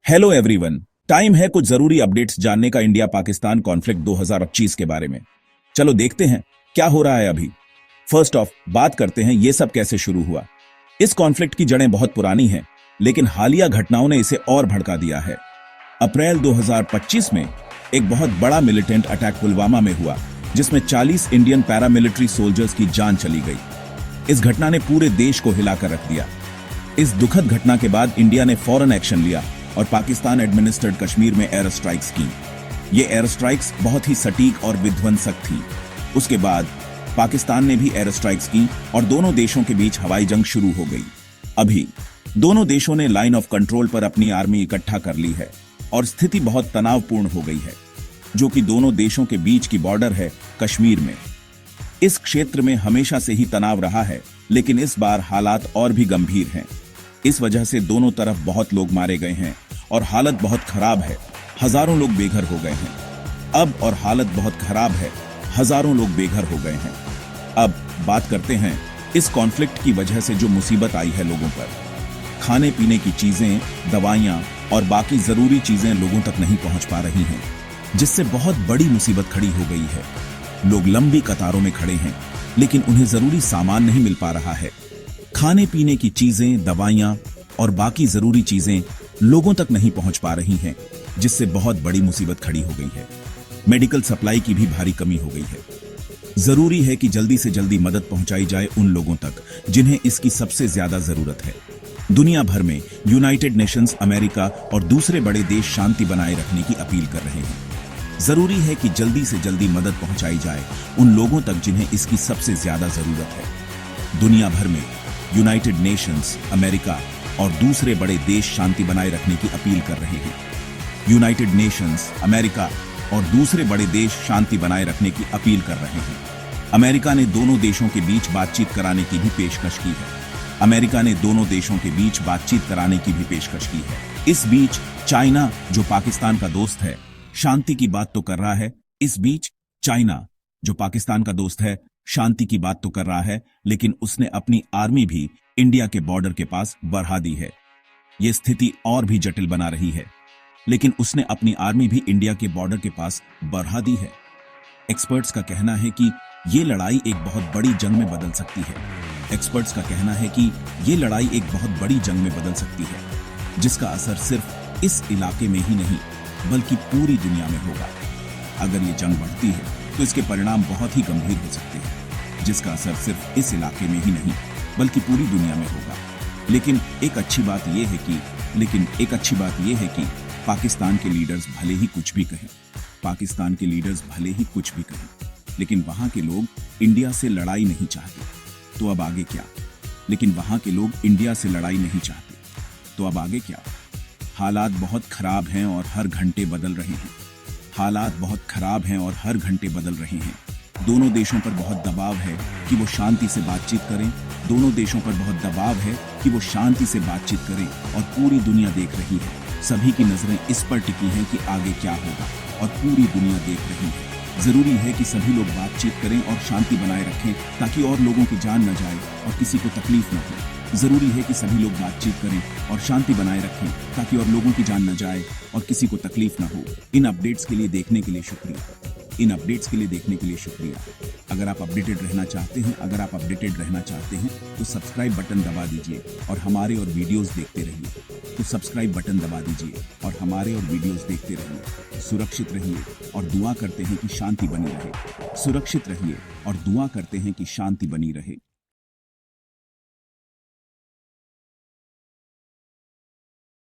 Hello everyone. Time है कुछ जरूरी अपडेट्स जानने का इंडिया पाकिस्तान कॉन्फ्लिक्ट 2025 के बारे में। चलो देखते हैं क्या हो रहा है अभी। फर्स्ट ऑफ बात करते हैं ये सब कैसे शुरू हुआ। इस कॉन्फ्लिक्ट की जड़ें बहुत पुरानी हैं, लेकिन हालिया घटनाओं ने इसे और भड़का दिया है। अप्रैल 2025 में एक बहुत बड़ा मिलिटेंट अटैक पुलवामा में हुआ, जिसमें 40 इंडियन पैरामिलिट्री सोल्जर्स की जान चली गई। इस घटना ने पूरे देश को हिलाकर रख दिया। इस दुखद घटना के बाद इंडिया ने फौरन एक्शन लिया और पाकिस्तान एडमिनिस्ट्रेड कश्मीर में एयर स्ट्राइक्स की। ये एयर स्ट्राइक्स बहुत ही सटीक और विध्वंसक थी। उसके बाद पाकिस्तान ने भी एयर स्ट्राइक्स की और दोनों देशों के बीच हवाई जंग शुरू हो गई। अभी दोनों देशों ने लाइन ऑफ कंट्रोल पर अपनी आर्मी इकट्ठा कर ली है और स्थिति बहुत तनावपूर्ण हो गई है, जो कि दोनों देशों के बीच की बॉर्डर है कश्मीर में। इस क्षेत्र में हमेशा से ही तनाव रहा है, लेकिन इस बार हालात और भी गंभीर हैं। इस वजह से दोनों तरफ बहुत लोग मारे गए हैं और हालत बहुत खराब है। हजारों लोग बेघर हो गए हैं अब, और हालत बहुत खराब है, हजारों लोग बेघर हो गए हैं। अब बात करते हैं इस कॉन्फ्लिक्ट की वजह से जो मुसीबत आई है लोगों पर। खाने पीने की चीजें, दवाइयां और बाकी जरूरी चीजें लोगों तक नहीं पहुंच पा रही हैं, जिससे बहुत बड़ी मुसीबत खड़ी हो गई है। लोग लंबी कतारों में खड़े हैं, लेकिन उन्हें जरूरी सामान नहीं मिल पा रहा है। खाने पीने की चीजें, दवाइयां और बाकी जरूरी चीजें लोगों तक नहीं पहुंच पा रही हैं, जिससे बहुत बड़ी मुसीबत खड़ी हो गई है। मेडिकल सप्लाई की भी भारी कमी हो गई है। जरूरी है कि जल्दी से जल्दी मदद पहुंचाई जाए उन लोगों तक जिन्हें इसकी सबसे ज्यादा जरूरत है। दुनिया भर में यूनाइटेड नेशंस, अमेरिका और दूसरे बड़े देश शांति बनाए रखने की अपील कर रहे हैं। जरूरी है कि जल्दी से जल्दी मदद पहुंचाई जाए उन लोगों तक जिन्हें इसकी सबसे ज्यादा जरूरत है। दुनिया भर में यूनाइटेड नेशंस, अमेरिका और दूसरे बड़े देश शांति बनाए रखने की अपील कर रहे हैं। यूनाइटेड नेशंस, अमेरिका और दूसरे बड़े देश शांति बनाए रखने की अपील कर रहे हैं। अमेरिका ने दोनों देशों के बीच बातचीत कराने की भी पेशकश की है। अमेरिका ने दोनों देशों के बीच बातचीत कराने की भी पेशकश की है। इस बीच चाइना, जो पाकिस्तान का दोस्त है, शांति की बात तो कर रहा है। इस बीच चाइना, जो पाकिस्तान का दोस्त है, शांति की बात तो कर रहा है, लेकिन उसने अपनी आर्मी भी इंडिया के बॉर्डर के पास बढ़ा दी है। यह स्थिति और भी जटिल बना रही है, लेकिन उसने अपनी आर्मी भी इंडिया के बॉर्डर के पास बढ़ा दी है। एक्सपर्ट्स का कहना है कि यह लड़ाई एक बहुत बड़ी जंग में बदल सकती है। एक्सपर्ट्स का कहना है कि यह लड़ाई एक बहुत बड़ी जंग में बदल सकती है, जिसका असर सिर्फ इस इलाके में ही नहीं बल्कि पूरी दुनिया में होगा। अगर ये जंग बढ़ती है तो इसके परिणाम बहुत ही गंभीर हो सकते हैं, जिसका असर सिर्फ इस इलाके में ही नहीं बल्कि पूरी दुनिया में होगा। लेकिन एक अच्छी बात यह है कि पाकिस्तान के लीडर्स भले ही कुछ भी कहें, लेकिन वहां के लोग इंडिया से लड़ाई नहीं चाहते। तो अब आगे क्या? तो अब आगे क्या? हालात बहुत खराब हैं और हर घंटे बदल रहे हैं। दोनों देशों पर बहुत दबाव है कि वो शांति से बातचीत करें और पूरी दुनिया देख रही है। सभी की नजरें इस पर टिकी हैं कि आगे क्या होगा, और पूरी दुनिया देख रही है। जरूरी है कि सभी लोग बातचीत करें और शांति बनाए रखें, ताकि और लोगों की जान न जाए और किसी को तकलीफ न हो। जरूरी है कि सभी लोग बातचीत करें और शांति बनाए रखें, ताकि और लोगों की जान न जाए और किसी को तकलीफ न हो। इन अपडेट्स के लिए देखने के लिए शुक्रिया। अगर आप अपडेटेड रहना चाहते हैं तो सब्सक्राइब बटन दबा दीजिए और हमारे और वीडियोस देखते रहिए। सुरक्षित रहिए और दुआ करते हैं कि शांति बनी रहे।